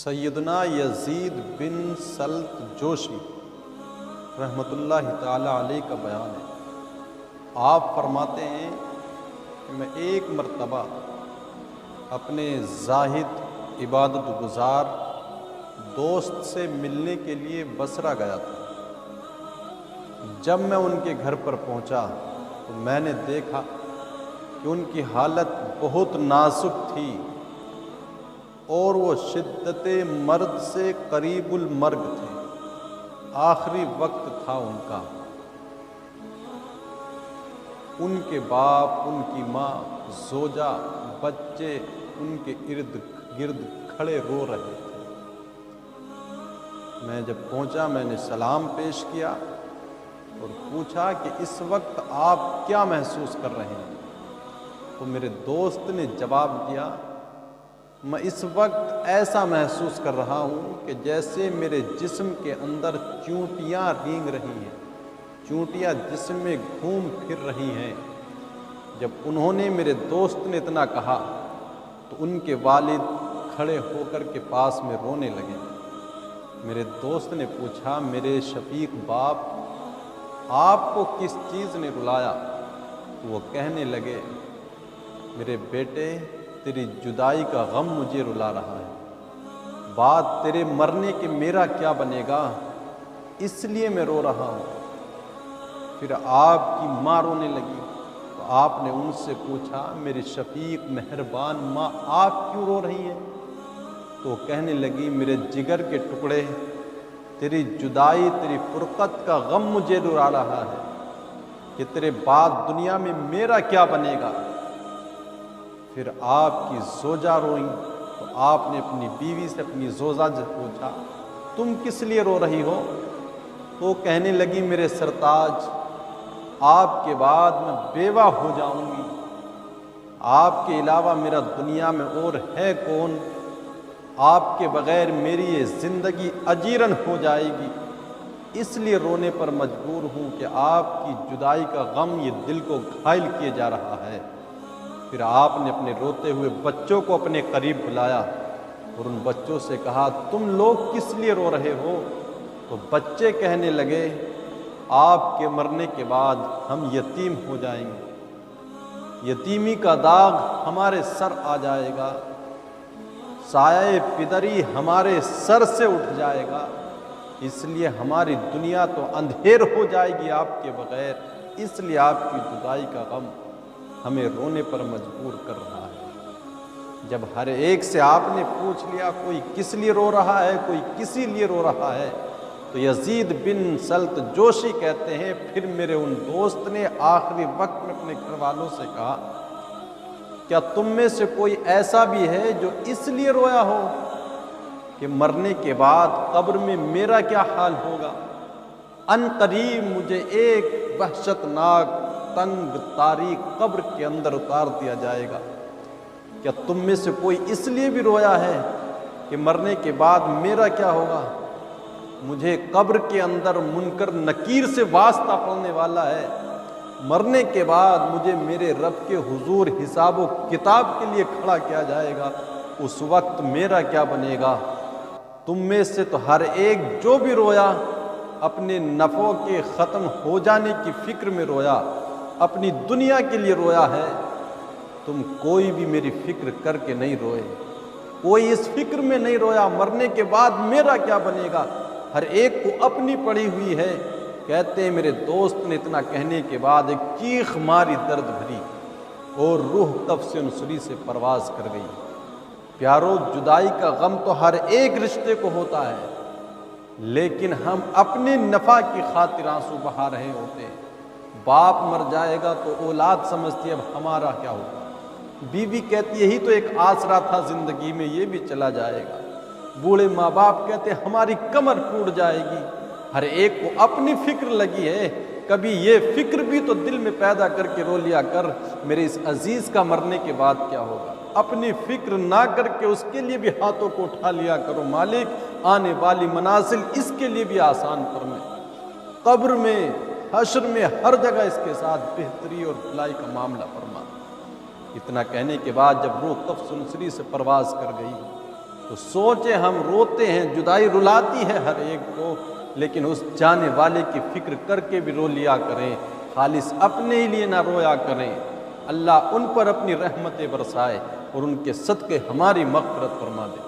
سیدنا یزید بن سلط جوشی رحمۃ اللہ تعالی علیہ کا بیان ہے۔ آپ فرماتے ہیں کہ میں ایک مرتبہ اپنے زاہد عبادت گزار دوست سے ملنے کے لیے بصرہ گیا تھا۔ جب میں ان کے گھر پر پہنچا تو میں نے دیکھا کہ ان کی حالت بہت نازک تھی اور وہ شدت مرض سے قریب المرگ تھے، آخری وقت تھا ان کا۔ ان کے باپ، ان کی ماں، زوجہ، بچے ان کے ارد گرد کھڑے رو رہے تھے۔ میں جب پہنچا میں نے سلام پیش کیا اور پوچھا کہ اس وقت آپ کیا محسوس کر رہے ہیں؟ تو میرے دوست نے جواب دیا، میں اس وقت ایسا محسوس کر رہا ہوں کہ جیسے میرے جسم کے اندر چونٹیاں رینگ رہی ہیں، چونٹیاں جسم میں گھوم پھر رہی ہیں۔ جب انہوں نے، میرے دوست نے اتنا کہا تو ان کے والد کھڑے ہو کر کے پاس میں رونے لگے۔ میرے دوست نے پوچھا، میرے شفیق باپ، آپ کو کس چیز نے رلایا؟ تو وہ کہنے لگے، میرے بیٹے، تیری جدائی کا غم مجھے رلا رہا ہے، بعد تیرے مرنے کے میرا کیا بنے گا، اس لیے میں رو رہا ہوں۔ پھر آپ کی ماں رونے لگی تو آپ نے ان سے پوچھا، میری شفیق مہربان ماں، آپ کیوں رو رہی ہیں؟ تو کہنے لگی، میرے جگر کے ٹکڑے، تیری جدائی، تیری فرقت کا غم مجھے رلا رہا ہے کہ تیرے بعد دنیا میں میرا کیا بنے گا۔ پھر آپ کی زوجہ روئیں تو آپ نے اپنی بیوی سے، اپنی زوجہ سے پوچھا، تم کس لیے رو رہی ہو؟ تو کہنے لگی، میرے سرتاج، آپ کے بعد میں بیوہ ہو جاؤں گی، آپ کے علاوہ میرا دنیا میں اور ہے کون؟ آپ کے بغیر میری یہ زندگی اجیرن ہو جائے گی، اس لیے رونے پر مجبور ہوں کہ آپ کی جدائی کا غم یہ دل کو گھائل کیے جا رہا ہے۔ پھر آپ نے اپنے روتے ہوئے بچوں کو اپنے قریب بلایا اور ان بچوں سے کہا، تم لوگ کس لیے رو رہے ہو؟ تو بچے کہنے لگے، آپ کے مرنے کے بعد ہم یتیم ہو جائیں گے، یتیمی کا داغ ہمارے سر آ جائے گا، سایہ پدری ہمارے سر سے اٹھ جائے گا، اس لیے ہماری دنیا تو اندھیر ہو جائے گی آپ کے بغیر، اس لیے آپ کی جدائی کا غم ہمیں رونے پر مجبور کر رہا ہے۔ جب ہر ایک سے آپ نے پوچھ لیا کوئی کس لیے رو رہا ہے، کوئی کسی لیے رو رہا ہے، تو یزید بن سلط جوشی کہتے ہیں، پھر میرے ان دوست نے آخری وقت میں اپنے گھر والوں سے کہا، کیا تم میں سے کوئی ایسا بھی ہے جو اس لیے رویا ہو کہ مرنے کے بعد قبر میں میرا کیا حال ہوگا؟ ان قریب مجھے ایک وحشت ناک تنگ تاریک قبر کے اندر اتار دیا جائے گا۔ کیا تم میں سے کوئی اس لیے بھی رویا ہے کہ مرنے کے بعد میرا کیا ہوگا؟ مجھے قبر کے اندر منکر نکیر سے واسطہ پڑنے والا ہے، مرنے کے بعد مجھے میرے رب کے حضور حساب و کتاب کے لیے کھڑا کیا جائے گا، اس وقت میرا کیا بنے گا؟ تم میں سے تو ہر ایک جو بھی رویا اپنے نفعوں کے ختم ہو جانے کی فکر میں رویا، اپنی دنیا کے لیے رویا ہے، تم کوئی بھی میری فکر کر کے نہیں روئے، کوئی اس فکر میں نہیں رویا مرنے کے بعد میرا کیا بنے گا، ہر ایک کو اپنی پڑی ہوئی ہے۔ کہتے ہیں میرے دوست نے اتنا کہنے کے بعد ایک چیخ ماری درد بھری اور روح کف سے انسری سے پرواز کر گئی۔ پیارو، جدائی کا غم تو ہر ایک رشتے کو ہوتا ہے، لیکن ہم اپنے نفع کی خاطر آنسو بہا رہے ہوتے ہیں۔ باپ مر جائے گا تو اولاد سمجھتی ہے اب ہمارا کیا ہوگا، بیوی کہتی یہی تو ایک آسرا تھا زندگی میں، یہ بھی چلا جائے گا، بوڑھے ماں باپ کہتے ہماری کمر ٹوٹ جائے گی، ہر ایک کو اپنی فکر لگی ہے۔ کبھی یہ فکر بھی تو دل میں پیدا کر کے رو لیا کر، میرے اس عزیز کا مرنے کے بعد کیا ہوگا، اپنی فکر نہ کر کے اس کے لیے بھی ہاتھوں کو اٹھا لیا کرو، مالک آنے والی منازل اس کے لیے بھی آسان فرمائے، قبر میں، حشر میں، ہر جگہ اس کے ساتھ بہتری اور بھلائی کا معاملہ فرما۔ اتنا کہنے کے بعد جب روح کف سنسری سے پرواز کر گئی تو سوچے ہم روتے ہیں، جدائی رلاتی ہے ہر ایک کو، لیکن اس جانے والے کی فکر کر کے بھی رو لیا کریں، خالص اپنے ہی لیے نہ رویا کریں۔ اللہ ان پر اپنی رحمتیں برسائے اور ان کے صدقے ہماری مغفرت فرما دے۔